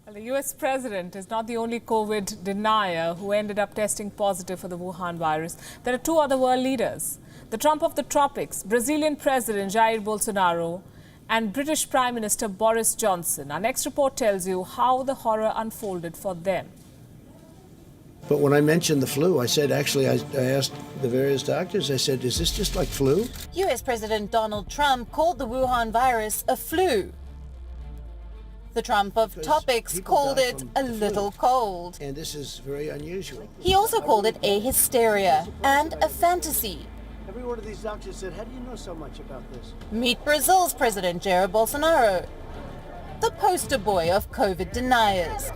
Well, the US president is not the only COVID denier who ended up testing positive for the Wuhan virus. There are two other world leaders. The Trump of the tropics, Brazilian President Jair Bolsonaro, and British Prime Minister Boris Johnson. Our next report tells you how the horror unfolded for them. But when I mentioned the flu, I said, actually, I asked the various doctors, I said, is this just like flu? US President Donald Trump called the Wuhan virus a flu. The Trump of topics called it a little cold. And this is very unusual. He also called it a hysteria and a fantasy. Every one of these doctors said, how do you know so much about this? Meet Brazil's President Jair Bolsonaro, the poster boy of COVID deniers.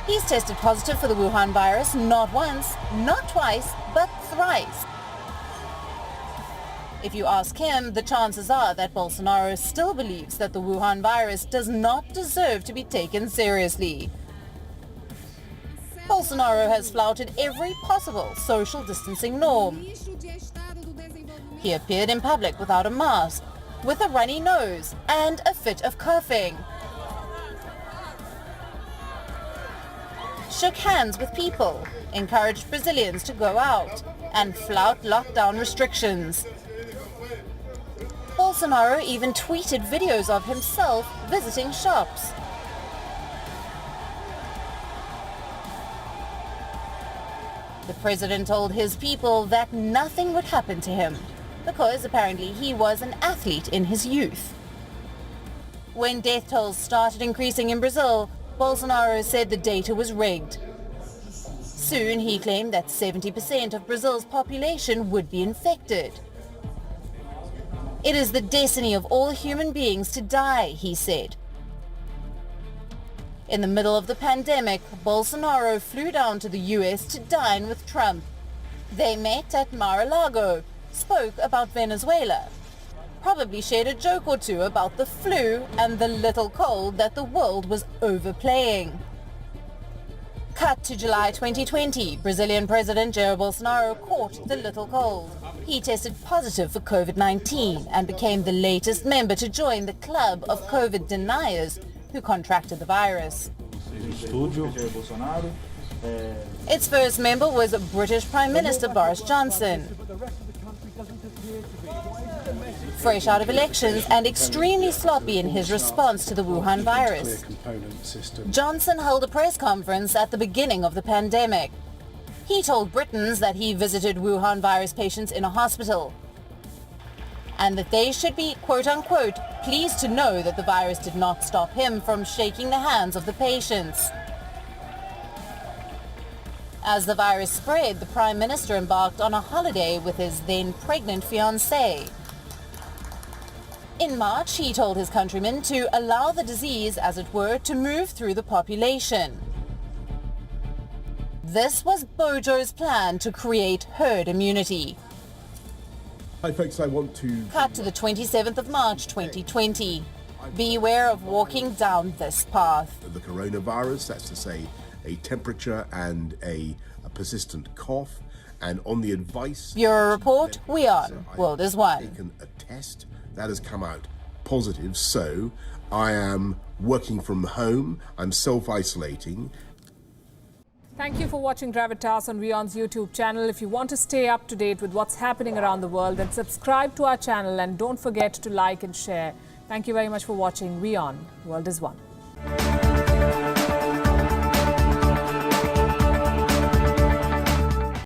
He's tested positive for the Wuhan virus not once, not twice, but thrice. If you ask him, the chances are that Bolsonaro still believes that the Wuhan virus does not deserve to be taken seriously. Bolsonaro has flouted every possible social distancing norm. He appeared in public without a mask, with a runny nose and a fit of coughing. Shook hands with people, encouraged Brazilians to go out, and flout lockdown restrictions. Bolsonaro even tweeted videos of himself visiting shops. The president told his people that nothing would happen to him because apparently he was an athlete in his youth. When death tolls started increasing in Brazil, Bolsonaro said the data was rigged. Soon he claimed that 70% of Brazil's population would be infected. It is the destiny of all human beings to die, he said. In the middle of the pandemic, Bolsonaro flew down to the US to dine with Trump. They met at Mar-a-Lago, spoke about Venezuela, probably shared a joke or two about the flu and the little cold that the world was overplaying. Cut to July 2020, Brazilian President Jair Bolsonaro caught the little cold. He tested positive for COVID-19 and became the latest member to join the club of COVID deniers who contracted the virus. Its first member was British Prime Minister Boris Johnson. Fresh out of elections and extremely sloppy in his response to the Wuhan virus, Johnson held a press conference at the beginning of the pandemic. He told Britons that he visited Wuhan virus patients in a hospital and that they should be, quote-unquote, pleased to know that the virus did not stop him from shaking the hands of the patients. As the virus spread, the Prime Minister embarked on a holiday with his then pregnant fiancée. In March, he told his countrymen to allow the disease, as it were, to move through the population. This was Bojo's plan to create herd immunity. Hi folks, I want to... Cut to the 27th of March 2020. Beware of walking down this path. The coronavirus, that's to say a temperature and a persistent cough, and on the advice... Bureau Report, we on. World is one. Taken a test that has come out positive, so I am working from home, I'm self-isolating. Thank you for watching Gravitas on WION's YouTube channel. If you want to stay up to date with what's happening around the world, then subscribe to our channel and don't forget to like and share. Thank you very much for watching WION. World is one.